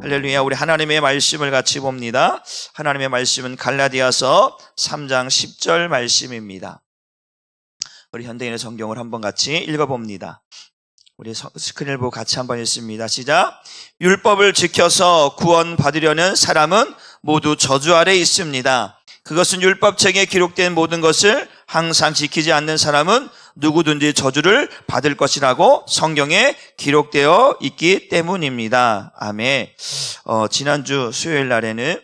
할렐루야. 우리 하나님의 말씀을 같이 봅니다. 하나님의 말씀은 갈라디아서 3장 10절 말씀입니다. 우리 현대인의 성경을 한번 같이 읽어봅니다. 우리 스크린을 보고 같이 한번 읽습니다. 시작. 율법을 지켜서 구원 받으려는 사람은 모두 저주 아래 있습니다. 그것은 율법책에 기록된 모든 것을 항상 지키지 않는 사람은 누구든지 저주를 받을 것이라고 성경에 기록되어 있기 때문입니다. 아멘. 지난주 수요일 날에는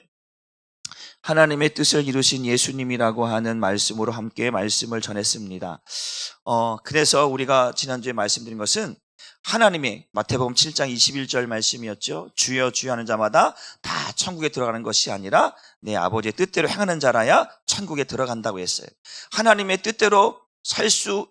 하나님의 뜻을 이루신 예수님이라고 하는 말씀으로 함께 말씀을 전했습니다. 그래서 우리가 지난주에 말씀드린 것은 하나님의 마태복음 7장 21절 말씀이었죠. 주여 주여 하는 자마다 다 천국에 들어가는 것이 아니라 내 아버지의 뜻대로 행하는 자라야 천국에 들어간다고 했어요. 하나님의 뜻대로 살 수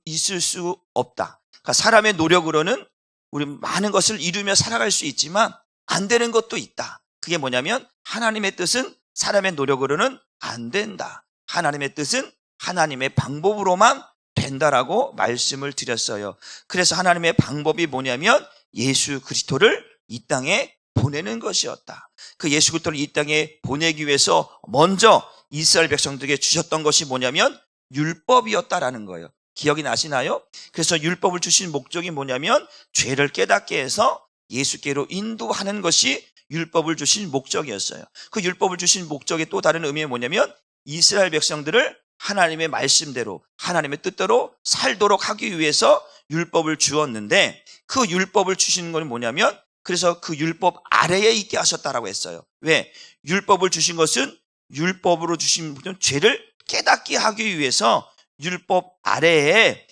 있을 수 없다. 그러니까 사람의 노력으로는 우리 많은 것을 이루며 살아갈 수 있지만 안 되는 것도 있다. 그게 뭐냐면 하나님의 뜻은 사람의 노력으로는 안 된다. 하나님의 뜻은 하나님의 방법으로만 된다라고 말씀을 드렸어요. 그래서 하나님의 방법이 뭐냐면 예수 그리스도를 이 땅에 보내는 것이었다. 그 예수 그리스도를 이 땅에 보내기 위해서 먼저 이스라엘 백성들에게 주셨던 것이 뭐냐면 율법이었다라는 거예요. 기억이 나시나요? 그래서 율법을 주신 목적이 뭐냐면 죄를 깨닫게 해서 예수께로 인도하는 것이 율법을 주신 목적이었어요. 그 율법을 주신 목적의 또 다른 의미는 뭐냐면 이스라엘 백성들을 하나님의 말씀대로 하나님의 뜻대로 살도록 하기 위해서 율법을 주었는데 그 율법을 주시는 건 뭐냐면 그래서 그 율법 아래에 있게 하셨다라고 했어요. 왜? 율법을 주신 것은 율법으로 주신 죄를 깨닫게 하기 위해서 율법 아래에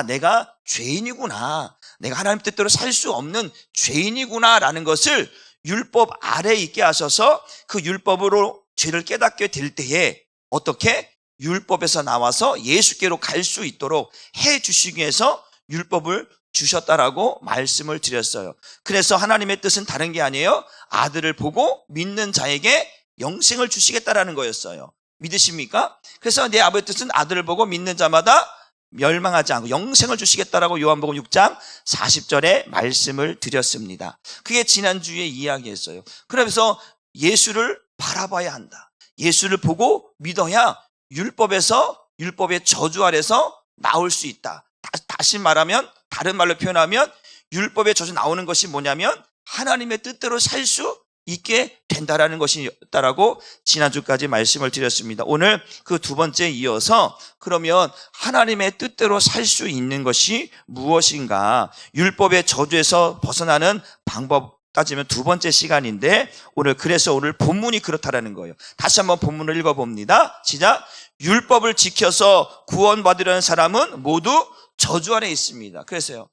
내가 죄인이구나, 내가 하나님 뜻대로 살 수 없는 죄인이구나 라는 것을 율법 아래에 있게 하셔서 그 율법으로 죄를 깨닫게 될 때에 어떻게? 율법에서 나와서 예수께로 갈 수 있도록 해 주시기 위해서 율법을 주셨다라고 말씀을 드렸어요. 그래서 하나님의 뜻은 다른 게 아니에요. 아들을 보고 믿는 자에게 영생을 주시겠다라는 거였어요. 믿으십니까? 그래서 내 아버지의 뜻은 아들을 보고 믿는 자마다 멸망하지 않고 영생을 주시겠다라고 요한복음 6장 40절에 말씀을 드렸습니다. 그게 지난주에 이야기했어요. 그러면서 예수를 바라봐야 한다. 예수를 보고 믿어야 율법의 저주 아래서 나올 수 있다. 다시 말하면, 다른 말로 표현하면 율법의 저주 나오는 것이 뭐냐면 하나님의 뜻대로 살 수 있게 된다라는 것이었다라고 지난주까지 말씀을 드렸습니다. 오늘 그 두 번째 이어서 그러면 하나님의 뜻대로 살 수 있는 것이 무엇인가? 율법의 저주에서 벗어나는 방법 따지면 두 번째 시간인데 그래서 오늘 본문이 그렇다라는 거예요. 다시 한번 본문을 읽어봅니다. 시작. 율법을 지켜서 구원받으려는 사람은 모두 저주 아래 있습니다. 그래서요.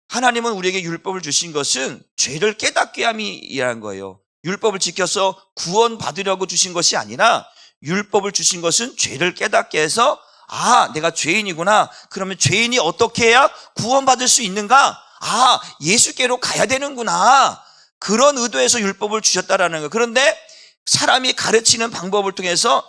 하나님은 우리에게 율법을 주신 것은 죄를 깨닫게 함이라는 거예요. 율법을 지켜서 구원받으려고 주신 것이 아니라 율법을 주신 것은 죄를 깨닫게 해서 내가 죄인이구나. 그러면 죄인이 어떻게 해야 구원받을 수 있는가? 예수께로 가야 되는구나. 그런 의도에서 율법을 주셨다라는 거예요. 그런데 사람이 가르치는 방법을 통해서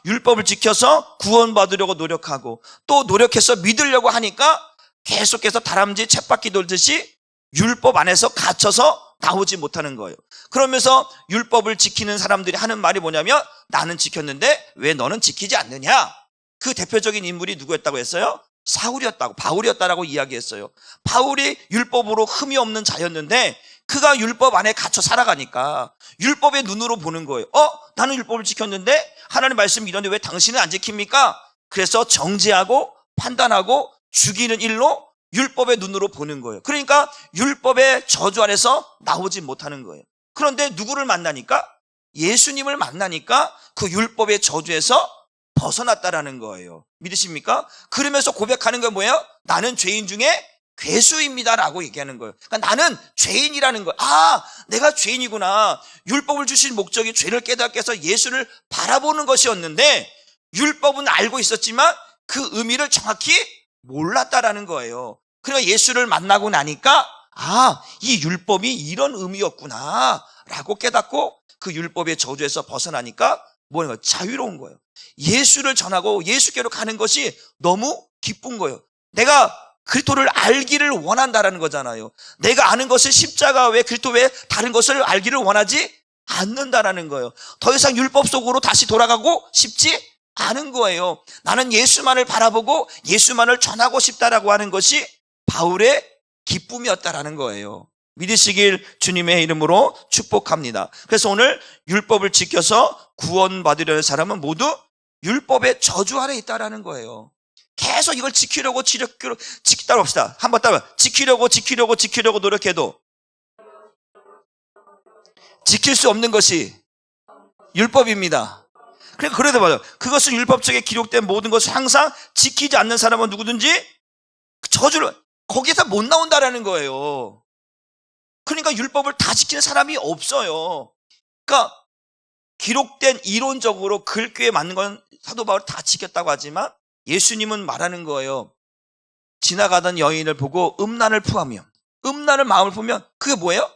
율법을 지켜서 구원받으려고 노력하고 또 노력해서 믿으려고 하니까 계속해서 다람쥐 쳇바퀴 돌듯이 율법 안에서 갇혀서 나오지 못하는 거예요. 그러면서 율법을 지키는 사람들이 하는 말이 뭐냐면 나는 지켰는데 왜 너는 지키지 않느냐? 그 대표적인 인물이 누구였다고 했어요? 사울이었다고, 바울이었다라고 이야기했어요. 바울이 율법으로 흠이 없는 자였는데 그가 율법 안에 갇혀 살아가니까 율법의 눈으로 보는 거예요. 나는 율법을 지켰는데 하나님 말씀 이런데 왜 당신은 안 지킵니까? 그래서 정죄하고 판단하고 죽이는 일로 율법의 눈으로 보는 거예요. 그러니까 율법의 저주 안에서 나오지 못하는 거예요. 그런데 누구를 만나니까? 예수님을 만나니까 그 율법의 저주에서 벗어났다라는 거예요. 믿으십니까? 그러면서 고백하는 건 뭐예요? 나는 죄인 중에 괴수입니다라고 얘기하는 거예요. 그러니까 나는 죄인이라는 거예요. 내가 죄인이구나. 율법을 주신 목적이 죄를 깨닫게 해서 예수를 바라보는 것이었는데 율법은 알고 있었지만 그 의미를 정확히 몰랐다라는 거예요. 그러니까 예수를 만나고 나니까 이 율법이 이런 의미였구나 라고 깨닫고 그 율법의 저주에서 벗어나니까 뭐예요? 자유로운 거예요. 예수를 전하고 예수께로 가는 것이 너무 기쁜 거예요. 내가 그리스도를 알기를 원한다라는 거잖아요. 내가 아는 것은 십자가 외 그리스도 외 다른 것을 알기를 원하지 않는다라는 거예요. 더 이상 율법 속으로 다시 돌아가고 싶지 않은 거예요. 나는 예수만을 바라보고 예수만을 전하고 싶다라고 하는 것이 바울의 기쁨이었다라는 거예요. 믿으시길 주님의 이름으로 축복합니다. 그래서 오늘 율법을 지켜서 구원받으려는 사람은 모두 율법의 저주 아래 있다라는 거예요. 계속 이걸 지키려고 따라봅시다. 한번 따라 지키려고 노력해도 지킬 수 없는 것이 율법입니다. 그러니까 그래도 맞아요. 그것은 율법책에 기록된 모든 것을 항상 지키지 않는 사람은 누구든지 저주를 거기에서 못 나온다라는 거예요. 그러니까 율법을 다 지키는 사람이 없어요. 그러니까 기록된 이론적으로 글귀에 맞는 건 사도 바울이 다 지켰다고 하지만 예수님은 말하는 거예요. 지나가던 여인을 보고 음란을 품으면, 음란을 마음을 품으면 그게 뭐예요?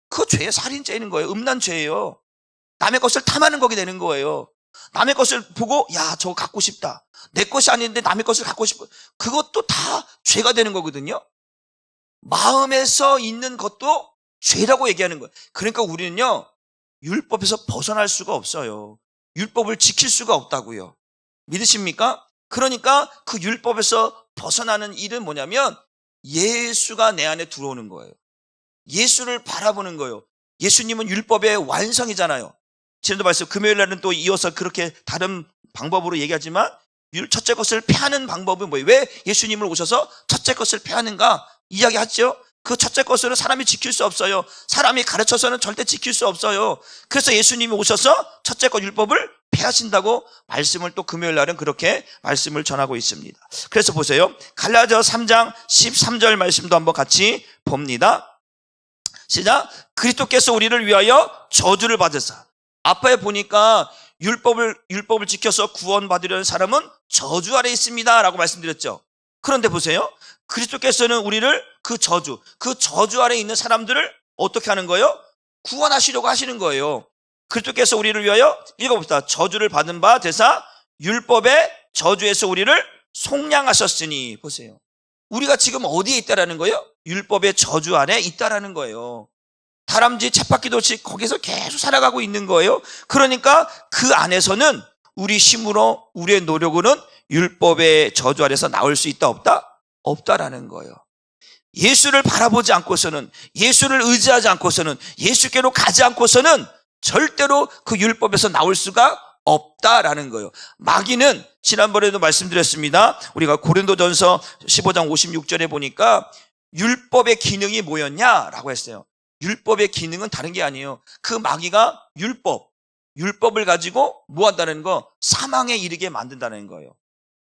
그 죄의 살인죄인 거예요. 음란죄예요. 남의 것을 탐하는 거게 되는 거예요. 남의 것을 보고 야 저거 갖고 싶다. 내 것이 아닌데 남의 것을 갖고 싶어. 그것도 다 죄가 되는 거거든요. 마음에서 있는 것도 죄라고 얘기하는 거예요. 그러니까 우리는요 율법에서 벗어날 수가 없어요. 율법을 지킬 수가 없다고요. 믿으십니까? 그러니까 그 율법에서 벗어나는 일은 뭐냐면 예수가 내 안에 들어오는 거예요. 예수를 바라보는 거예요. 예수님은 율법의 완성이잖아요. 지난주 말씀 금요일 날은 또 이어서 그렇게 다른 방법으로 얘기하지만 첫째 것을 패하는 방법은 뭐예요? 왜 예수님을 오셔서 첫째 것을 패하는가 이야기하죠. 그 첫째 것으로 사람이 지킬 수 없어요. 사람이 가르쳐서는 절대 지킬 수 없어요. 그래서 예수님이 오셔서 첫째 것 율법을 패하신다고 말씀을 또 금요일 날은 그렇게 말씀을 전하고 있습니다. 그래서 보세요. 갈라디아서 3장 13절 말씀도 한번 같이 봅니다. 시작. 그리스도께서 우리를 위하여 저주를 받으사. 앞에 보니까 율법을 지켜서 구원받으려는 사람은 저주 아래 있습니다 라고 말씀드렸죠. 그런데 보세요. 그리스도께서는 우리를 그 저주 아래 있는 사람들을 어떻게 하는 거예요? 구원하시려고 하시는 거예요. 그리스도께서 우리를 위하여 읽어봅시다. 저주를 받은 바 되사 율법의 저주에서 우리를 속량하셨으니. 보세요. 우리가 지금 어디에 있다라는 거예요? 율법의 저주 안에 있다라는 거예요. 다람쥐 쳇바퀴 돌듯이 거기서 계속 살아가고 있는 거예요. 그러니까 그 안에서는 우리 힘으로 우리의 노력으로는 율법의 저주 아래서 나올 수 있다 없다? 없다라는 거예요. 예수를 바라보지 않고서는, 예수를 의지하지 않고서는, 예수께로 가지 않고서는 절대로 그 율법에서 나올 수가 없다라는 거예요. 마귀는 지난번에도 말씀드렸습니다. 우리가 고린도전서 15장 56절에 보니까 율법의 기능이 뭐였냐라고 했어요. 율법의 기능은 다른 게 아니에요. 그 마귀가 율법을 가지고 뭐 한다는 거? 사망에 이르게 만든다는 거예요.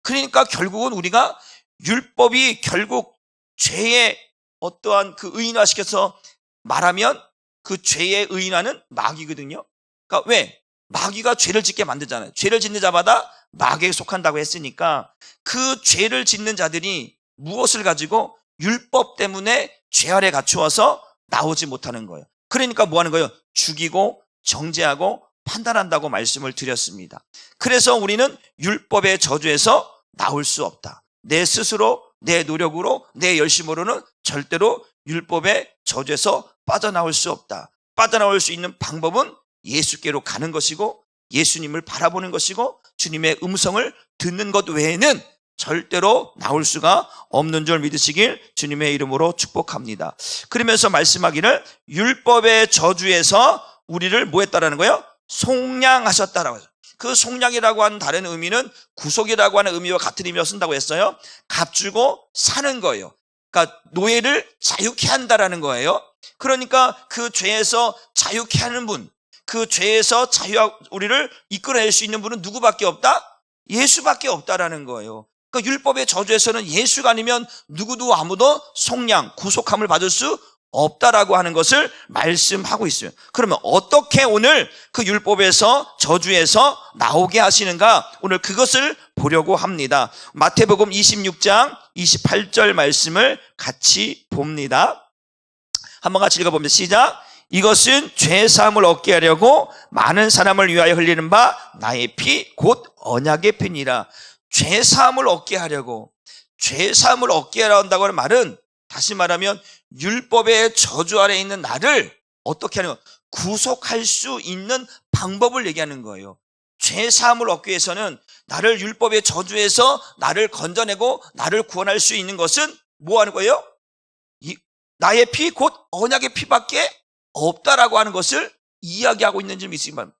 그러니까 결국은 우리가 율법이 결국 죄의 어떠한 그 의인화시켜서 말하면 그 죄의 의인화는 마귀거든요. 그러니까 왜? 마귀가 죄를 짓게 만들잖아요. 죄를 짓는 자마다 마귀에 속한다고 했으니까 그 죄를 짓는 자들이 무엇을 가지고 율법 때문에 죄 아래 갇혀와서 나오지 못하는 거예요. 그러니까 뭐 하는 거예요? 죽이고 정죄하고 판단한다고 말씀을 드렸습니다. 그래서 우리는 율법의 저주에서 나올 수 없다. 내 스스로, 내 노력으로, 내 열심으로는 절대로 율법의 저주에서 빠져나올 수 없다. 빠져나올 수 있는 방법은 예수께로 가는 것이고 예수님을 바라보는 것이고 주님의 음성을 듣는 것 외에는 절대로 나올 수가 없는 줄 믿으시길 주님의 이름으로 축복합니다. 그러면서 말씀하기를 율법의 저주에서 우리를 뭐 했다라는 거예요? 속량하셨다라고 해서. 그 속량이라고 하는 다른 의미는 구속이라고 하는 의미와 같은 의미로 쓴다고 했어요. 값주고 사는 거예요. 그러니까 노예를 자유케 한다라는 거예요. 그러니까 그 죄에서 자유케 하는 분, 그 죄에서 우리를 이끌어낼 수 있는 분은 누구밖에 없다? 예수밖에 없다라는 거예요. 그러니까 율법의 저주에서는 예수가 아니면 누구도 아무도 속량, 구속함을 받을 수 없다라고 하는 것을 말씀하고 있어요. 그러면 어떻게 오늘 그 율법에서 저주에서 나오게 하시는가? 오늘 그것을 보려고 합니다. 마태복음 26장 28절 말씀을 같이 봅니다. 한번 같이 읽어봅니다. 시작. 이것은 죄사함을 얻게 하려고 많은 사람을 위하여 흘리는 바 나의 피 곧 언약의 피니라. 죄사함을 얻게 하려고. 죄사함을 얻게 한다고 하는 말은 다시 말하면 율법의 저주 아래 있는 나를 어떻게 하는 구속할 수 있는 방법을 얘기하는 거예요. 죄사함을 얻기 위해서는 나를 율법의 저주에서 나를 건져내고 나를 구원할 수 있는 것은 뭐 하는 거예요? 나의 피, 곧 언약의 피밖에 없다라고 하는 것을 이야기하고 있는 줄 믿으시기 바랍니다.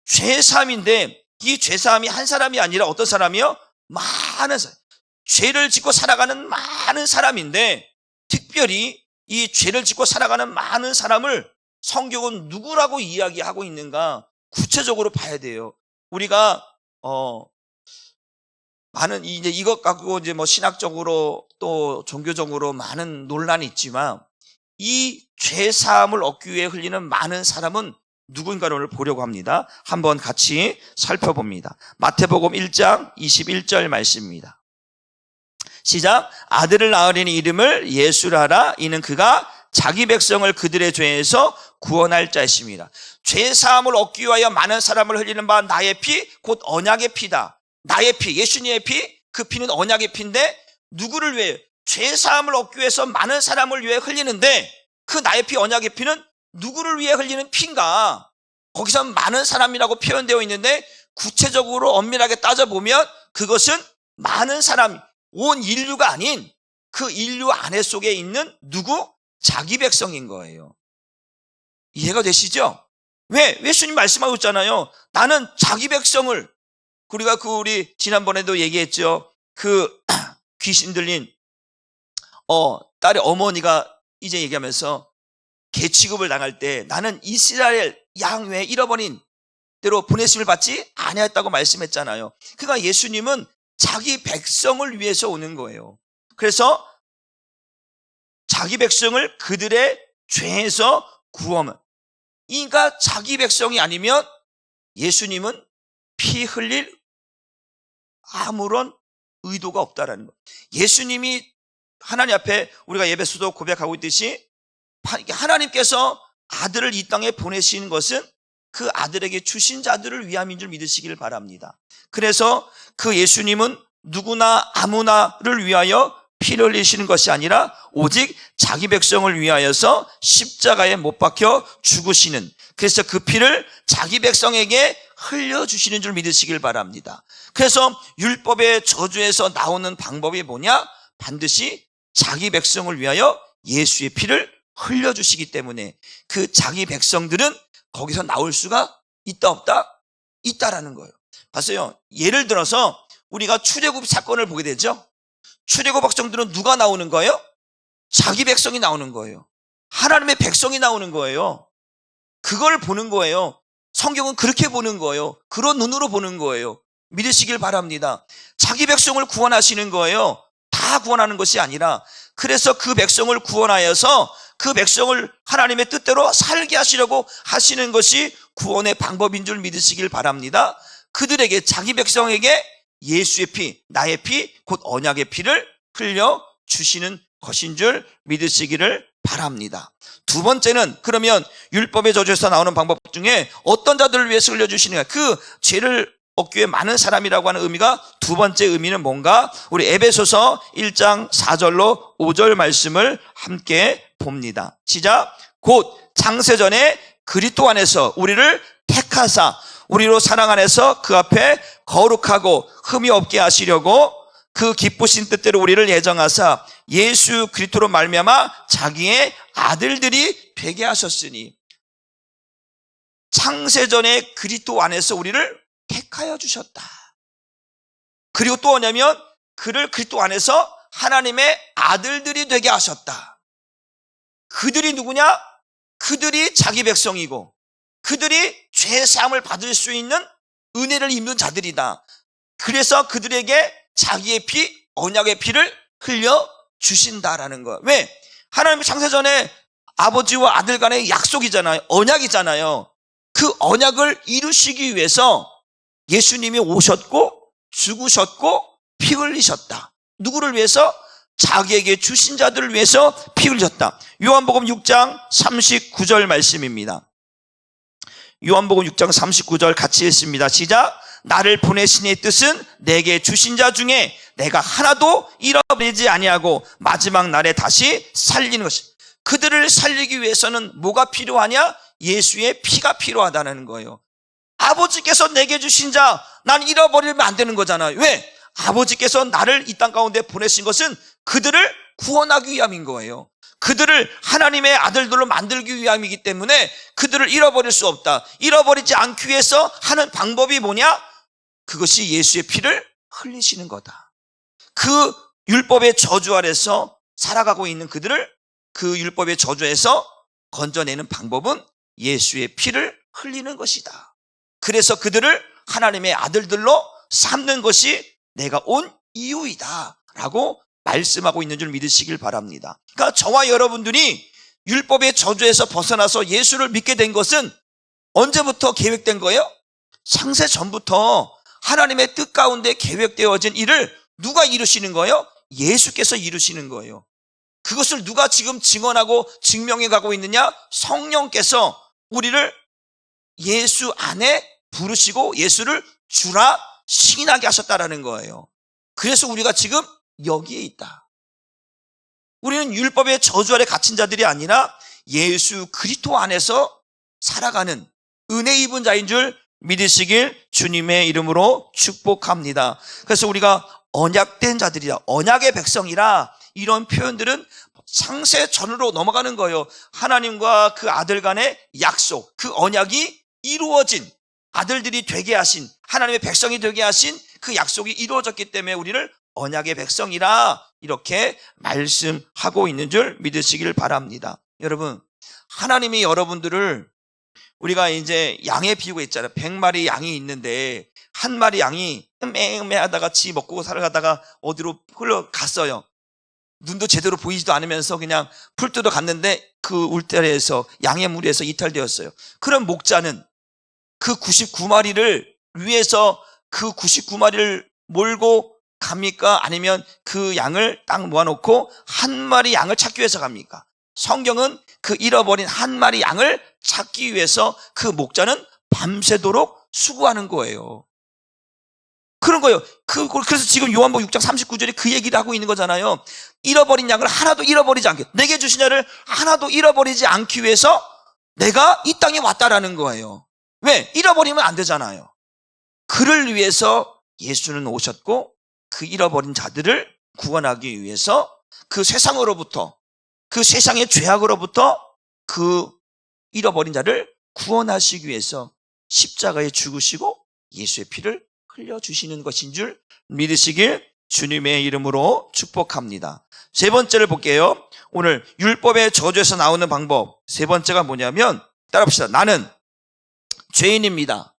죄사함인데 이 죄사함이 한 사람이 아니라 어떤 사람이요? 많은 사람. 죄를 짓고 살아가는 많은 사람인데 특별히 이 죄를 짓고 살아가는 많은 사람을 성경은 누구라고 이야기하고 있는가 구체적으로 봐야 돼요. 우리가 많은 이제 이것 갖고 이제 뭐 신학적으로 또 종교적으로 많은 논란이 있지만 이 죄 사함을 얻기 위해 흘리는 많은 사람은 누군가를 보려고 합니다. 한번 같이 살펴봅니다. 마태복음 1장 21절 말씀입니다. 시작. 아들을 낳으리니 이름을 예수라 하라. 이는 그가 자기 백성을 그들의 죄에서 구원할 자이십니다. 죄 사함을 얻기 위하여 많은 사람을 흘리는 바 나의 피, 곧 언약의 피다. 나의 피, 예수님의 피, 그 피는 언약의 피인데 누구를 위해? 죄 사함을 얻기 위해서 많은 사람을 위해 흘리는데 그 나의 피, 언약의 피는 누구를 위해 흘리는 피인가? 거기서 많은 사람이라고 표현되어 있는데 구체적으로 엄밀하게 따져보면 그것은 많은 사람, 온 인류가 아닌 그 인류 안에 속에 있는 누구? 자기 백성인 거예요. 이해가 되시죠? 왜? 예수님 말씀하고 있잖아요. 나는 자기 백성을, 우리가 우리 지난번에도 얘기했죠. 그 귀신 들린 딸의 어머니가 이제 얘기하면서 개 취급을 당할 때 나는 이스라엘 양 외에 잃어버린 대로 보내심을 받지 아니했다고 말씀했잖아요. 그러니까 예수님은 자기 백성을 위해서 오는 거예요. 그래서 자기 백성을 그들의 죄에서 구원하면, 그러니까 자기 백성이 아니면 예수님은 피 흘릴 아무런 의도가 없다라는 거예요. 예수님이 하나님 앞에 우리가 예배수도 고백하고 있듯이 하나님께서 아들을 이 땅에 보내시는 것은 그 아들에게 주신 자들을 위함인 줄 믿으시기를 바랍니다. 그래서 그 예수님은 누구나 아무나를 위하여 피를 흘리시는 것이 아니라 오직 자기 백성을 위하여서 십자가에 못 박혀 죽으시는, 그래서 그 피를 자기 백성에게 흘려주시는 줄 믿으시길 바랍니다. 그래서 율법의 저주에서 나오는 방법이 뭐냐? 반드시 자기 백성을 위하여 예수의 피를 흘려주시기 때문에 그 자기 백성들은 거기서 나올 수가 있다 없다? 있다라는 거예요. 봤어요? 예를 들어서 우리가 출애굽 사건을 보게 되죠. 출애굽 백성들은 누가 나오는 거예요? 자기 백성이 나오는 거예요. 하나님의 백성이 나오는 거예요. 그걸 보는 거예요. 성경은 그렇게 보는 거예요. 그런 눈으로 보는 거예요. 믿으시길 바랍니다. 자기 백성을 구원하시는 거예요. 다 구원하는 것이 아니라, 그래서 그 백성을 구원하여서 그 백성을 하나님의 뜻대로 살게 하시려고 하시는 것이 구원의 방법인 줄 믿으시길 바랍니다. 그들에게, 자기 백성에게 예수의 피, 나의 피, 곧 언약의 피를 흘려주시는 것인 줄 믿으시기를 바랍니다. 두 번째는, 그러면 율법의 저주에서 나오는 방법 중에 어떤 자들을 위해서 흘려주시는가? 그 죄를 얻기 위해 많은 사람이라고 하는 의미가, 두 번째 의미는 뭔가? 우리 에베소서 1장 4절로 5절 말씀을 함께 봅니다. 시작. 곧 창세전에 그리스도 안에서 우리를 택하사 우리로 사랑 안에서 그 앞에 거룩하고 흠이 없게 하시려고 그 기쁘신 뜻대로 우리를 예정하사 예수 그리스도로 말미암아 자기의 아들들이 되게 하셨으니, 창세전에 그리스도 안에서 우리를 택하여 주셨다. 그리고 또 뭐냐면 그를 그리스도 안에서 하나님의 아들들이 되게 하셨다. 그들이 누구냐? 그들이 자기 백성이고 그들이 죄 사함을 받을 수 있는 은혜를 입는 자들이다. 그래서 그들에게 자기의 피, 언약의 피를 흘려 주신다라는 거. 왜? 하나님의 창세전에 아버지와 아들 간의 약속이잖아요. 언약이잖아요. 그 언약을 이루시기 위해서 예수님이 오셨고 죽으셨고 피 흘리셨다. 누구를 위해서? 자기에게 주신 자들을 위해서 피 흘렸다. 요한복음 6장 39절 말씀입니다. 요한복음 6장 39절 같이 읽습니다. 시작. 나를 보내신 이의 뜻은 내게 주신 자 중에 내가 하나도 잃어버리지 아니하고 마지막 날에 다시 살리는 것이. 그들을 살리기 위해서는 뭐가 필요하냐? 예수의 피가 필요하다는 거예요. 아버지께서 내게 주신 자, 난 잃어버리면 안 되는 거잖아요. 왜? 아버지께서 나를 이 땅 가운데 보내신 것은 그들을 구원하기 위함인 거예요. 그들을 하나님의 아들들로 만들기 위함이기 때문에 그들을 잃어버릴 수 없다. 잃어버리지 않기 위해서 하는 방법이 뭐냐? 그것이 예수의 피를 흘리시는 거다. 그 율법의 저주 아래서 살아가고 있는 그들을 그 율법의 저주에서 건져내는 방법은 예수의 피를 흘리는 것이다. 그래서 그들을 하나님의 아들들로 삼는 것이 내가 온 이유이다 라고 말씀하고 있는 줄 믿으시길 바랍니다. 그러니까 저와 여러분들이 율법의 저주에서 벗어나서 예수를 믿게 된 것은 언제부터 계획된 거예요? 창세 전부터 하나님의 뜻 가운데 계획되어진 일을 누가 이루시는 거예요? 예수께서 이루시는 거예요. 그것을 누가 지금 증언하고 증명해 가고 있느냐? 성령께서 우리를 예수 안에 부르시고 예수를 주라 시인하게 하셨다라는 거예요. 그래서 우리가 지금 여기에 있다. 우리는 율법의 저주 아래 갇힌 자들이 아니라 예수 그리스도 안에서 살아가는 은혜 입은 자인 줄 믿으시길 주님의 이름으로 축복합니다. 그래서 우리가 언약된 자들이라, 언약의 백성이라, 이런 표현들은 창세 전으로 넘어가는 거예요. 하나님과 그 아들 간의 약속, 그 언약이 이루어진, 아들들이 되게 하신, 하나님의 백성이 되게 하신 그 약속이 이루어졌기 때문에 우리를 언약의 백성이라 이렇게 말씀하고 있는 줄 믿으시길 바랍니다. 여러분, 하나님이 여러분들을, 우리가 이제 양의 비유가 있잖아요. 100마리 양이 있는데 한 마리 양이 매매하다가 지 먹고 살아가다가 어디로 흘러갔어요. 눈도 제대로 보이지도 않으면서 그냥 풀 뜯어 갔는데 그 울타리에서, 양의 무리에서 이탈되었어요. 그럼 목자는 그 99마리를 위해서 그 99마리를 몰고 갑니까? 아니면 그 양을 딱 모아놓고 한 마리 양을 찾기 위해서 갑니까? 성경은 그 잃어버린 한 마리 양을 찾기 위해서 그 목자는 밤새도록 수고하는 거예요. 그런 거예요. 그래서 지금 요한복음 6장 39절에 그 얘기를 하고 있는 거잖아요. 잃어버린 양을 하나도 잃어버리지 않게, 내게 주신 자를 하나도 잃어버리지 않기 위해서 내가 이 땅에 왔다라는 거예요. 왜? 잃어버리면 안 되잖아요. 그를 위해서 예수는 오셨고 그 잃어버린 자들을 구원하기 위해서 그 세상으로부터, 그 세상의 죄악으로부터 그 잃어버린 자를 구원하시기 위해서 십자가에 죽으시고 예수의 피를 흘려주시는 것인 줄 믿으시길 주님의 이름으로 축복합니다. 세 번째를 볼게요. 오늘 율법의 저주에서 나오는 방법 세 번째가 뭐냐면, 따라합시다. 나는 죄인입니다.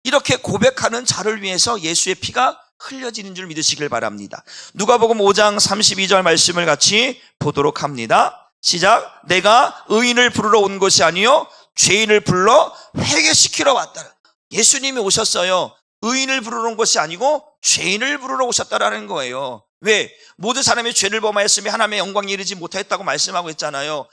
이렇게 고백하는 자를 위해서 예수의 피가 흘려지는 줄 믿으시길 바랍니다. 누가복음 5장 32절 말씀을 같이 보도록 합니다. 시작. 내가 의인을 부르러 온 것이 아니요 죄인을 불러 회개시키러 왔다. 예수님이 오셨어요. 의인을 부르러 온 것이 아니고 죄인을 부르러 오셨다라는 거예요. 왜? 모든 사람이 죄를 범하였으며 하나님의 영광에 이르지 못하였다고 말씀하고 있잖아요.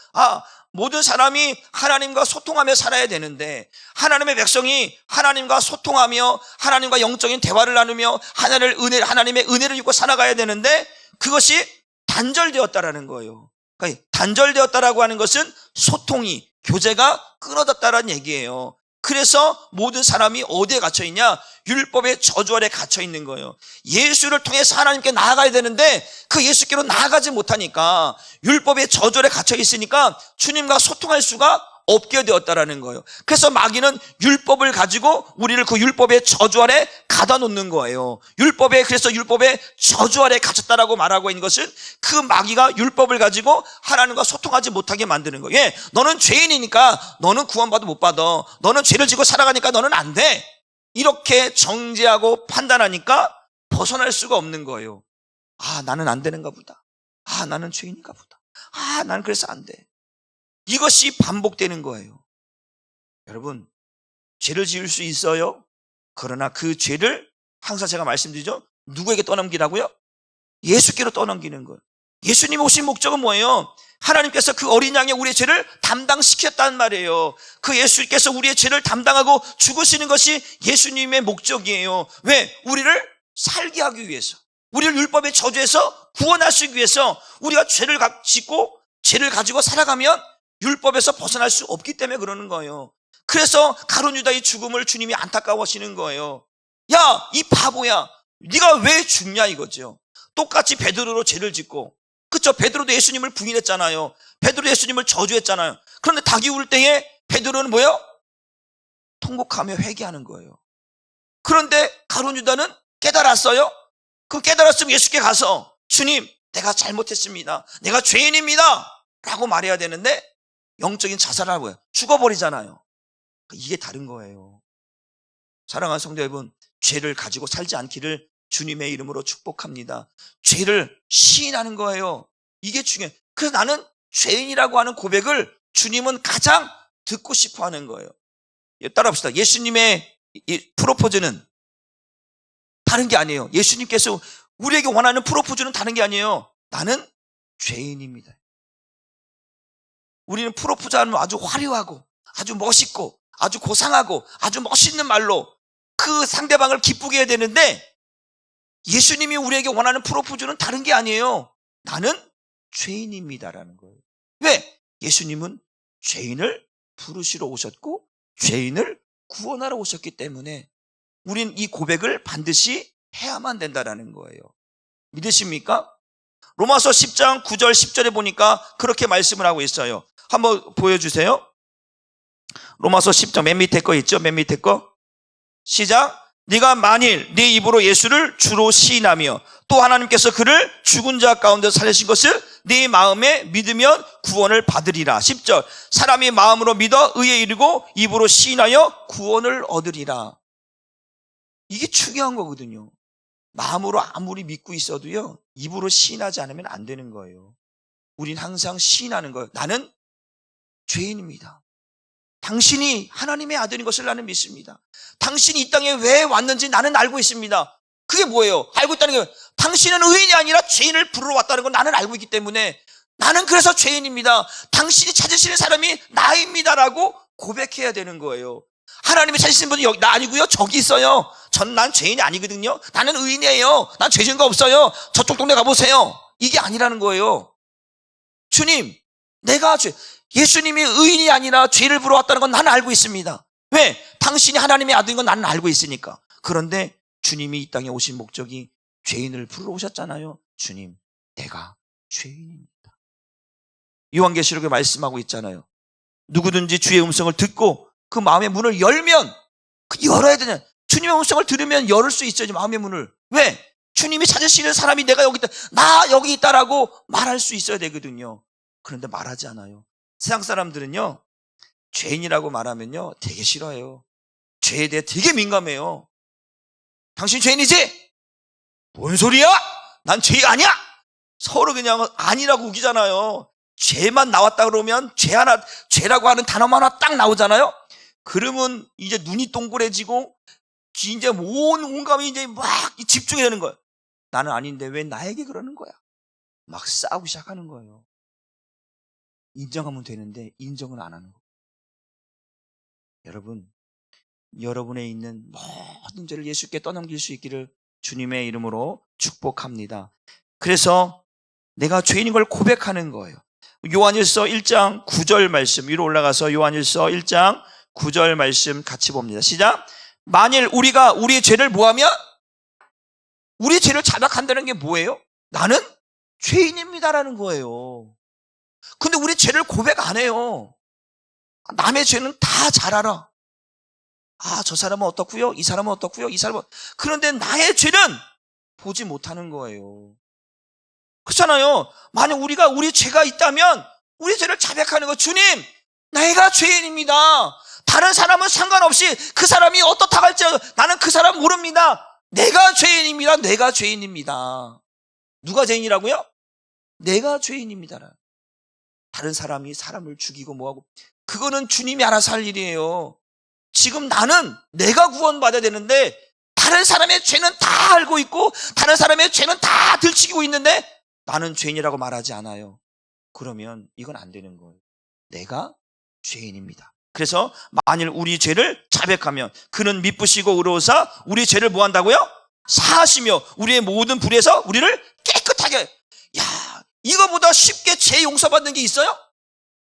모든 사람이 하나님과 소통하며 살아야 되는데, 하나님의 백성이 하나님과 소통하며 하나님과 영적인 대화를 나누며 하나님의 은혜를 입고 살아가야 되는데 그것이 단절되었다라는 거예요. 그러니까 단절되었다라고 하는 것은 소통이, 교제가 끊어졌다라는 얘기예요. 그래서 모든 사람이 어디에 갇혀 있냐? 율법의 저주 아래 갇혀 있는 거예요. 예수를 통해서 하나님께 나아가야 되는데 그 예수께로 나아가지 못하니까, 율법의 저주 아래 갇혀 있으니까 주님과 소통할 수가 없게 되었다라는 거예요. 그래서 마귀는 율법을 가지고 우리를 그 율법의 저주 아래 가다 놓는 거예요. 그래서 율법의 저주 아래 갇혔다라고 말하고 있는 것은 그 마귀가 율법을 가지고 하나님과 소통하지 못하게 만드는 거예요. 예, 너는 죄인이니까 너는 구원받아 못 받아. 너는 죄를 지고 살아가니까 너는 안 돼. 이렇게 정죄하고 판단하니까 벗어날 수가 없는 거예요. 나는 안 되는가 보다. 나는 죄인인가 보다. 나는 그래서 안 돼. 이것이 반복되는 거예요. 여러분, 죄를 지을 수 있어요. 그러나 그 죄를 항상 제가 말씀드리죠. 누구에게 떠넘기라고요? 예수께로 떠넘기는 거예요. 예수님 오신 목적은 뭐예요? 하나님께서 그 어린 양의 우리의 죄를 담당시켰단 말이에요. 그 예수님께서 우리의 죄를 담당하고 죽으시는 것이 예수님의 목적이에요. 왜? 우리를 살게 하기 위해서, 우리를 율법의 저주에서 구원하시기 위해서. 우리가 죄를 짓고 죄를 가지고 살아가면 율법에서 벗어날 수 없기 때문에 그러는 거예요. 그래서 가룟 유다의 죽음을 주님이 안타까워하시는 거예요. 야, 이 바보야, 네가 왜 죽냐 이거죠. 똑같이 베드로로 죄를 짓고, 그렇죠? 베드로도 예수님을 부인했잖아요. 베드로 예수님을 저주했잖아요. 그런데 닭이 울 때에 베드로는 뭐예요? 통곡하며 회개하는 거예요. 그런데 가룟 유다는 깨달았어요. 그 깨달았으면 예수께 가서 주님, 내가 잘못했습니다, 내가 죄인입니다 라고 말해야 되는데 영적인 자살을 하고요. 죽어버리잖아요. 이게 다른 거예요. 사랑하는 성도 여러분, 죄를 가지고 살지 않기를 주님의 이름으로 축복합니다. 죄를 시인하는 거예요. 이게 중요해요. 그래서 나는 죄인이라고 하는 고백을 주님은 가장 듣고 싶어 하는 거예요. 따라합시다. 예수님의 이 프로포즈는 다른 게 아니에요. 예수님께서 우리에게 원하는 프로포즈는 다른 게 아니에요. 나는 죄인입니다. 우리는 프로포즈 하면 아주 화려하고 아주 멋있고 아주 고상하고 아주 멋있는 말로 그 상대방을 기쁘게 해야 되는데, 예수님이 우리에게 원하는 프로포즈는 다른 게 아니에요. 나는 죄인입니다라는 거예요. 왜? 예수님은 죄인을 부르시러 오셨고 죄인을 구원하러 오셨기 때문에 우린 이 고백을 반드시 해야만 된다라는 거예요. 믿으십니까? 로마서 10장 9절 10절에 보니까 그렇게 말씀을 하고 있어요. 한번 보여주세요. 로마서 10장 맨 밑에 거 있죠? 맨 밑에 거. 시작. 네가 만일 네 입으로 예수를 주로 시인하며 또 하나님께서 그를 죽은 자 가운데 살리신 것을 네 마음에 믿으면 구원을 받으리라. 10절. 사람이 마음으로 믿어 의에 이르고 입으로 시인하여 구원을 얻으리라. 이게 중요한 거거든요. 마음으로 아무리 믿고 있어도요, 입으로 시인하지 않으면 안 되는 거예요. 우린 항상 시인하는 거예요. 나는 죄인입니다. 당신이 하나님의 아들인 것을 나는 믿습니다. 당신이 이 땅에 왜 왔는지 나는 알고 있습니다. 그게 뭐예요? 알고 있다는 게, 당신은 의인이 아니라 죄인을 부르러 왔다는 걸 나는 알고 있기 때문에 나는 그래서 죄인입니다. 당신이 찾으시는 사람이 나입니다라고 고백해야 되는 거예요. 하나님이 찾으시는 분이 여기 나 아니고요, 저기 있어요. 난 죄인이 아니거든요. 나는 의인이에요. 난 죄진거 없어요. 저쪽 동네 가보세요. 이게 아니라는 거예요. 주님, 내가 예수님이 의인이 아니라 죄를 부르러 왔다는 건 나는 알고 있습니다. 왜? 당신이 하나님의 아들인 건 나는 알고 있으니까. 그런데 주님이 이 땅에 오신 목적이 죄인을 부르러 오셨잖아요. 주님, 내가 죄인입니다. 요한계시록에 말씀하고 있잖아요. 누구든지 주의 음성을 듣고 그 마음의 문을 열면, 열어야 되냐? 주님의 음성을 들으면 열을 수 있어야지, 마음의 문을. 왜? 주님이 찾으시는 사람이 내가 여기 있다, 나 여기 있다라고 말할 수 있어야 되거든요. 그런데 말하지 않아요. 세상 사람들은요, 죄인이라고 말하면요 되게 싫어해요. 죄에 대해 되게 민감해요. 당신 죄인이지? 뭔 소리야? 난 죄 아니야? 서로 그냥 아니라고 우기잖아요. 죄만 나왔다 그러면 죄라고 하는 단어만 하나 딱 나오잖아요. 그러면 이제 눈이 동그래지고 이제 온감이 이제 막 집중이 되는 거예요. 나는 아닌데 왜 나에게 그러는 거야? 막 싸우기 시작하는 거예요. 인정하면 되는데 인정을 안 하는 거예요. 여러분, 여러분에 있는 모든 죄를 예수께 떠넘길 수 있기를 주님의 이름으로 축복합니다. 그래서 내가 죄인인 걸 고백하는 거예요. 요한일서 1장 9절 말씀 위로 올라가서 요한일서 1장 9절 말씀 같이 봅니다. 시작. 만일 우리가 우리의 죄를 뭐하면? 우리의 죄를 자백한다는 게 뭐예요? 나는 죄인입니다라는 거예요. 근데 우리 죄를 고백 안 해요. 남의 죄는 다 잘 알아. 저 사람은 어떻고요? 이 사람은 어떻고요? 이 사람은. 그런데 나의 죄는 보지 못하는 거예요. 그렇잖아요. 만약 우리가 우리 죄가 있다면 우리 죄를 자백하는 거. 주님, 내가 죄인입니다. 다른 사람은 상관없이 그 사람이 어떻다 할지 나는 그 사람 모릅니다. 내가 죄인입니다. 내가 죄인입니다. 누가 죄인이라고요? 내가 죄인입니다. 다른 사람이 사람을 죽이고 뭐하고, 그거는 주님이 알아서 할 일이에요. 지금 나는 내가 구원받아야 되는데 다른 사람의 죄는 다 알고 있고 다른 사람의 죄는 다 들추기고 있는데 나는 죄인이라고 말하지 않아요. 그러면 이건 안 되는 거예요. 내가 죄인입니다. 그래서 만일 우리 죄를 자백하면 그는 미쁘시고 의로우사 우리 죄를 뭐 한다고요? 사하시며 우리의 모든 불에서 우리를 깨끗하게. 야, 이거보다 쉽게 죄 용서받는 게 있어요?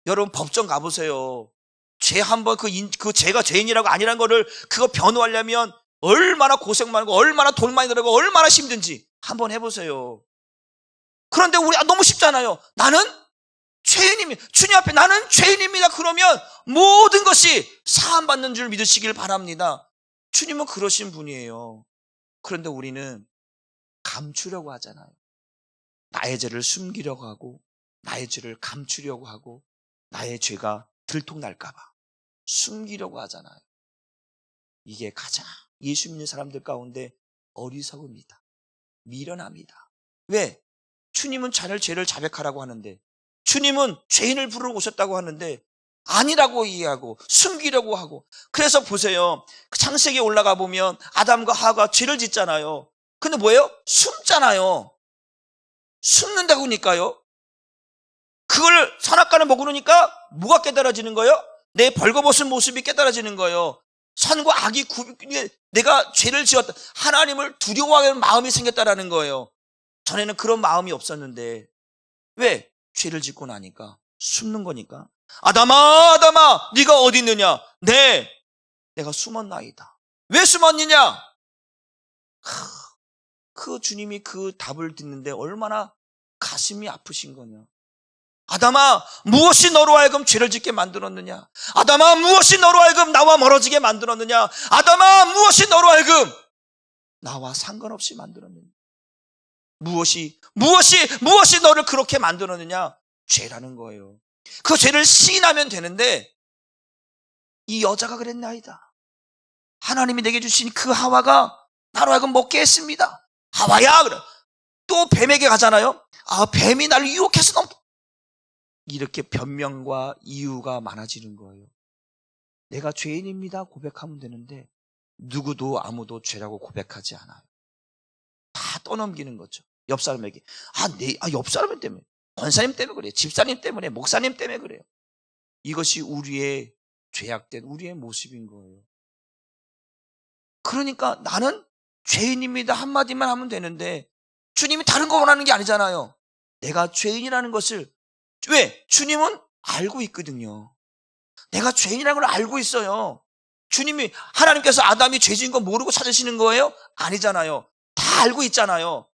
여러분 법정 가보세요. 죄 한번 그 죄가 죄인이라고 아니란 거를 그거 변호하려면 얼마나 고생 많고 얼마나 돈 많이 들어가고 얼마나 힘든지 한번 해보세요. 그런데 우리 너무 쉽잖아요. 나는 죄인입니다. 주님 앞에 나는 죄인입니다. 그러면 모든 것이 사함받는 줄 믿으시길 바랍니다. 주님은 그러신 분이에요. 그런데 우리는 감추려고 하잖아요. 나의 죄를 숨기려고 하고 나의 죄를 감추려고 하고 나의 죄가 들통날까 봐 숨기려고 하잖아요. 이게 가장 예수 믿는 사람들 가운데 어리석음이다. 미련합니다. 왜? 주님은 죄를 자백하라고 하는데, 주님은 죄인을 부르러 오셨다고 하는데 아니라고 이해하고 숨기려고 하고. 그래서 보세요. 창세기에 올라가 보면 아담과 하와가 죄를 짓잖아요. 근데 뭐예요? 숨잖아요. 숨는다고니까요. 그걸 선악과를 먹으니까 뭐가 깨달아지는 거예요? 내 벌거벗은 모습이 깨달아지는 거예요. 선과 악이 내가 죄를 지었다. 하나님을 두려워하는 마음이 생겼다라는 거예요. 전에는 그런 마음이 없었는데. 왜? 죄를 짓고 나니까 숨는 거니까. 아담아 아담아 네가 어디 있느냐? 내가 숨었나이다. 왜 숨었느냐? 그 주님이 그 답을 듣는데 얼마나 가슴이 아프신 거냐. 아담아 무엇이 너로 하여금 죄를 짓게 만들었느냐? 아담아 무엇이 너로 하여금 나와 멀어지게 만들었느냐? 아담아 무엇이 너로 하여금 나와 상관없이 만들었느냐? 무엇이 너를 그렇게 만들었느냐? 죄라는 거예요. 그 죄를 시인하면 되는데 이 여자가 그랬나이다. 하나님이 내게 주신 그 하와가 나로 하여금 먹게 했습니다. 하와야 그래. 또 뱀에게 가잖아요. 뱀이 나를 유혹해서 이렇게 변명과 이유가 많아지는 거예요. 내가 죄인입니다 고백하면 되는데 누구도 아무도 죄라고 고백하지 않아요. 다 떠넘기는 거죠. 옆 사람에게 옆 사람 때문에, 권사님 때문에 그래요. 집사님 때문에, 목사님 때문에 그래요. 이것이 우리의 죄악된 우리의 모습인 거예요. 그러니까 나는 죄인입니다 한마디만 하면 되는데 주님이 다른 거 원하는 게 아니잖아요. 내가 죄인이라는 것을. 왜? 주님은 알고 있거든요. 내가 죄인이라는 걸 알고 있어요. 주님이, 하나님께서 아담이 죄진 거 모르고 찾으시는 거예요? 아니잖아요. 다 알고 있잖아요.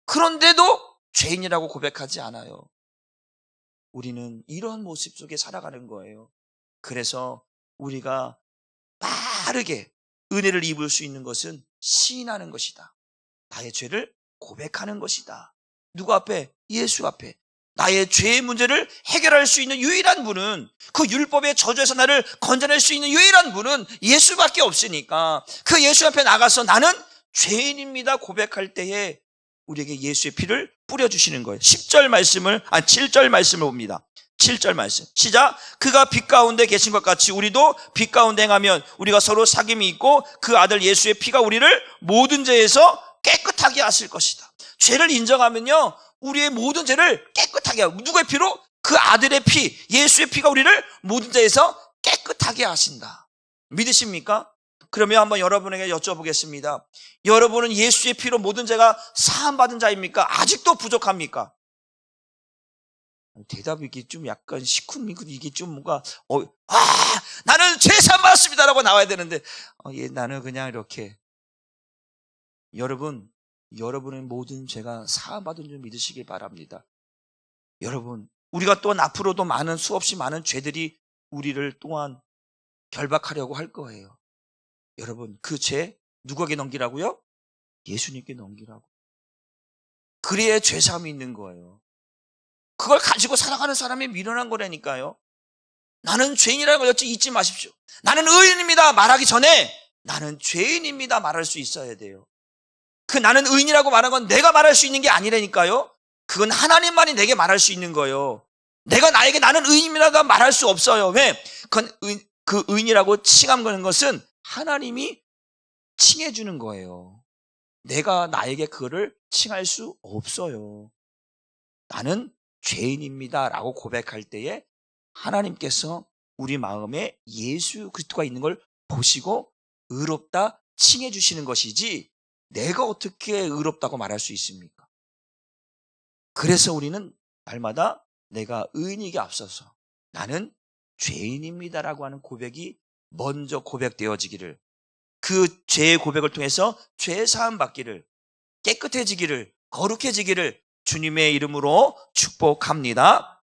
그런데도 죄인이라고 고백하지 않아요. 우리는 이런 모습 속에 살아가는 거예요. 그래서 우리가 빠르게 은혜를 입을 수 있는 것은 시인하는 것이다. 나의 죄를 고백하는 것이다. 누구 앞에? 예수 앞에. 나의 죄의 문제를 해결할 수 있는 유일한 분은, 그 율법의 저주에서 나를 건져낼 수 있는 유일한 분은 예수밖에 없으니까 그 예수 앞에 나가서 나는 죄인입니다 고백할 때에 우리에게 예수의 피를 뿌려주시는 거예요. 7절 말씀을 봅니다. 7절 말씀 시작. 그가 빛 가운데 계신 것 같이 우리도 빛 가운데 행하면 우리가 서로 사귐이 있고 그 아들 예수의 피가 우리를 모든 죄에서 깨끗하게 하실 것이다. 죄를 인정하면요 우리의 모든 죄를 깨끗하게 하고, 누구의 피로? 그 아들의 피, 예수의 피가 우리를 모든 죄에서 깨끗하게 하신다. 믿으십니까? 그러면 한번 여러분에게 여쭤보겠습니다. 여러분은 예수의 피로 모든 죄가 사함받은 자입니까? 아직도 부족합니까? 대답이 이게 좀 약간 시큰미큰, 이게 좀 뭔가 나는 죄 사함받았습니다 라고 나와야 되는데 나는 그냥 이렇게. 여러분의 모든 죄가 사함받은 줄 믿으시길 바랍니다. 여러분, 우리가 또한 앞으로도 수없이 많은 죄들이 우리를 또한 결박하려고 할 거예요. 여러분, 그 죄 누구에게 넘기라고요? 예수님께 넘기라고. 그래야 죄사함이 있는 거예요. 그걸 가지고 살아가는 사람이 미련한 거라니까요. 나는 죄인이라는 걸 잊지 마십시오. 나는 의인입니다 말하기 전에 나는 죄인입니다 말할 수 있어야 돼요. 그 나는 의인이라고 말한 건 내가 말할 수 있는 게 아니라니까요. 그건 하나님만이 내게 말할 수 있는 거예요. 내가 나에게 나는 의인이라고 말할 수 없어요. 왜? 그 의인이라고 칭함하는 것은 하나님이 칭해 주는 거예요. 내가 나에게 그거를 칭할 수 없어요. 나는 죄인입니다 라고 고백할 때에 하나님께서 우리 마음에 예수 그리스도가 있는 걸 보시고 의롭다 칭해 주시는 것이지 내가 어떻게 의롭다고 말할 수 있습니까? 그래서 우리는 날마다 내가 의인이게 앞서서 나는 죄인입니다라고 하는 고백이 먼저 고백되어지기를, 그 죄의 고백을 통해서 죄 사함 받기를, 깨끗해지기를, 거룩해지기를 주님의 이름으로 축복합니다.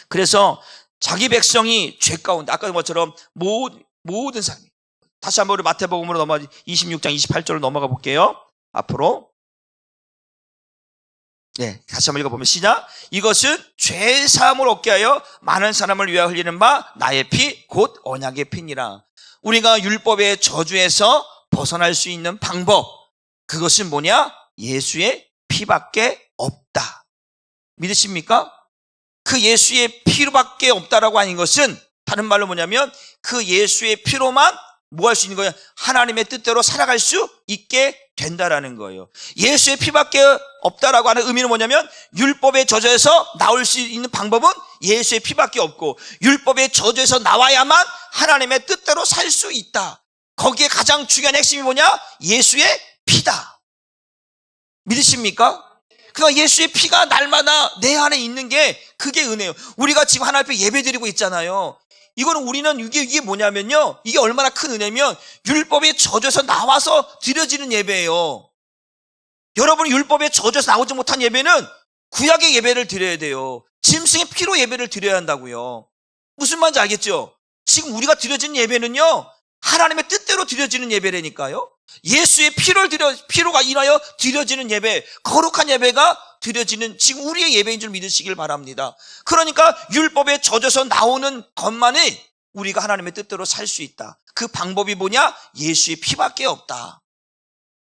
그래서 자기 백성이 죄 가운데 아까 것처럼 모든 사람이, 다시 한번 우리 마태복음으로 26장 28절로 넘어가 볼게요. 앞으로. 네, 다시 한번 읽어보면 시작. 이것은 죄 사함을 얻게 하여 많은 사람을 위하여 흘리는 바 나의 피 곧 언약의 피니라. 우리가 율법의 저주에서 벗어날 수 있는 방법, 그것은 뭐냐? 예수의 피밖에 없다. 믿으십니까? 그 예수의 피로밖에 없다라고 하는 것은 다른 말로 뭐냐면 그 예수의 피로만 뭐 할 수 있는 거예요? 하나님의 뜻대로 살아갈 수 있게 된다라는 거예요. 예수의 피밖에 없다라고 하는 의미는 뭐냐면 율법의 저주에서 나올 수 있는 방법은 예수의 피밖에 없고 율법의 저주에서 나와야만 하나님의 뜻대로 살 수 있다. 거기에 가장 중요한 핵심이 뭐냐? 예수의 피다. 믿으십니까? 그러니까 예수의 피가 날마다 내 안에 있는 게 그게 은혜예요. 우리가 지금 하나님 앞에 예배드리고 있잖아요. 이거는 우리는 이게 뭐냐면요. 이게 얼마나 큰 은혜면 율법의 저주에서 나와서 드려지는 예배예요. 여러분이 율법의 저주에서 나오지 못한 예배는 구약의 예배를 드려야 돼요. 짐승의 피로 예배를 드려야 한다고요. 무슨 말인지 알겠죠? 지금 우리가 드려지는 예배는요. 하나님의 뜻대로 드려지는 예배라니까요. 예수의 피로가 인하여 드려지는 예배, 거룩한 예배가 드려지는 지금 우리의 예배인 줄 믿으시길 바랍니다. 그러니까 율법의 저주에서 나오는 것만이 우리가 하나님의 뜻대로 살 수 있다. 그 방법이 뭐냐? 예수의 피밖에 없다.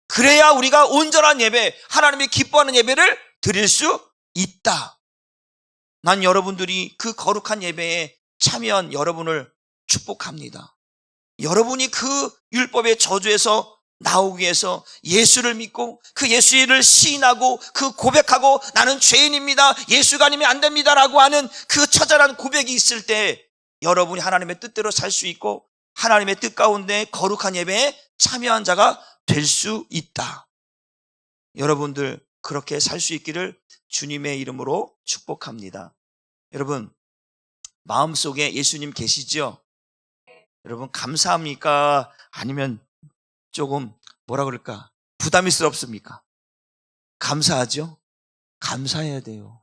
그래야 우리가 온전한 예배, 하나님이 기뻐하는 예배를 드릴 수 있다. 난 여러분들이 그 거룩한 예배에 참여한 여러분을 축복합니다. 여러분이 그 율법의 저주에서 나오기 위해서 예수를 믿고 그 예수를 시인하고 그 고백하고 나는 죄인입니다, 예수가 아니면 안 됩니다라고 하는 그 처절한 고백이 있을 때 여러분이 하나님의 뜻대로 살 수 있고 하나님의 뜻 가운데 거룩한 예배에 참여한 자가 될 수 있다. 여러분들 그렇게 살 수 있기를 주님의 이름으로 축복합니다. 여러분 마음속에 예수님 계시죠? 여러분 감사합니까? 아니면 조금 뭐라 그럴까? 부담스럽습니까? 감사하죠? 감사해야 돼요.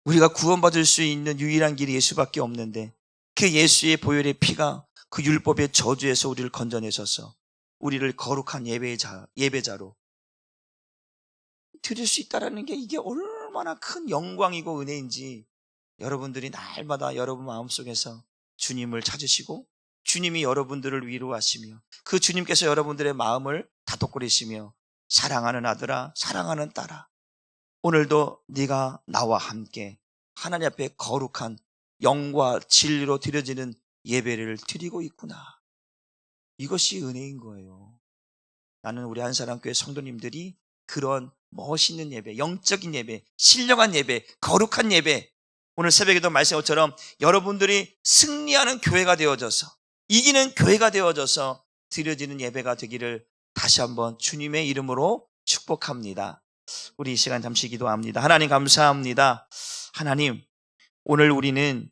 우리가 구원받을 수 있는 유일한 길이 예수밖에 없는데 그 예수의 보혈의 피가 그 율법의 저주에서 우리를 건져내셔서 우리를 거룩한 예배자로 드릴 수 있다는 게 이게 얼마나 큰 영광이고 은혜인지 여러분들이 날마다 여러분 마음속에서 주님을 찾으시고 주님이 여러분들을 위로하시며 그 주님께서 여러분들의 마음을 다독거리시며 사랑하는 아들아, 사랑하는 딸아, 오늘도 네가 나와 함께 하나님 앞에 거룩한 영과 진리로 드려지는 예배를 드리고 있구나. 이것이 은혜인 거예요. 나는 우리 한사람교회 성도님들이 그런 멋있는 예배, 영적인 예배, 신령한 예배, 거룩한 예배, 오늘 새벽에도 말씀한 것처럼 여러분들이 승리하는 교회가 되어져서 이기는 교회가 되어져서 드려지는 예배가 되기를 다시 한번 주님의 이름으로 축복합니다. 우리 이 시간 잠시 기도합니다. 하나님 감사합니다. 하나님, 오늘 우리는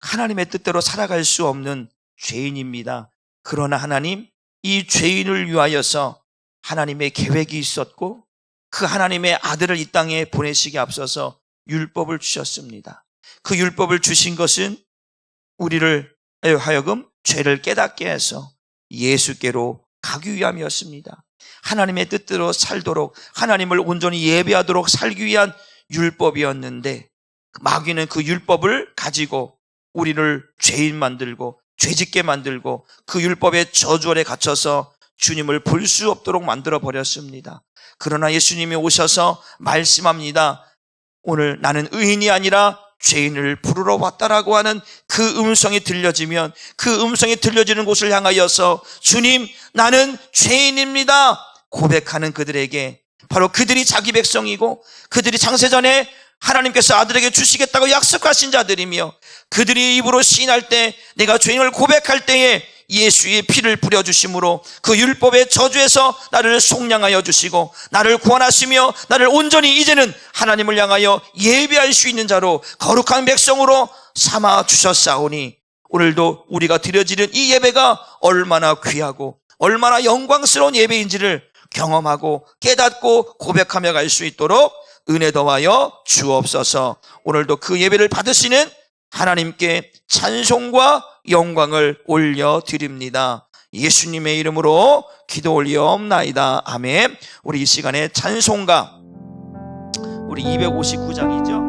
하나님의 뜻대로 살아갈 수 없는 죄인입니다. 그러나 하나님, 이 죄인을 위하여서 하나님의 계획이 있었고 그 하나님의 아들을 이 땅에 보내시기 앞서서 율법을 주셨습니다. 그 율법을 주신 것은 우리를 하여금 죄를 깨닫게 해서 예수께로 가기 위함이었습니다. 하나님의 뜻대로 살도록 하나님을 온전히 예배하도록 살기 위한 율법이었는데 마귀는 그 율법을 가지고 우리를 죄인 만들고 죄짓게 만들고 그 율법의 저주 아래 갇혀서 주님을 볼 수 없도록 만들어 버렸습니다. 그러나 예수님이 오셔서 말씀합니다. 오늘 나는 의인이 아니라 죄인을 부르러 왔다라고 하는 그 음성이 들려지면 그 음성이 들려지는 곳을 향하여서 주님 나는 죄인입니다 고백하는 그들에게 바로 그들이 자기 백성이고 그들이 창세전에 하나님께서 아들에게 주시겠다고 약속하신 자들이며 그들이 입으로 시인할 때 내가 죄인을 고백할 때에 예수의 피를 뿌려주심으로 그 율법의 저주에서 나를 속량하여 주시고 나를 구원하시며 나를 온전히 이제는 하나님을 향하여 예배할 수 있는 자로 거룩한 백성으로 삼아 주셨사오니 오늘도 우리가 드려지는 이 예배가 얼마나 귀하고 얼마나 영광스러운 예배인지를 경험하고 깨닫고 고백하며 갈 수 있도록 은혜 더하여 주옵소서. 오늘도 그 예배를 받으시는 하나님께 찬송과 영광을 올려드립니다. 예수님의 이름으로 기도 올리옵나이다. 아멘. 우리 이 시간에 찬송가 우리 259장이죠.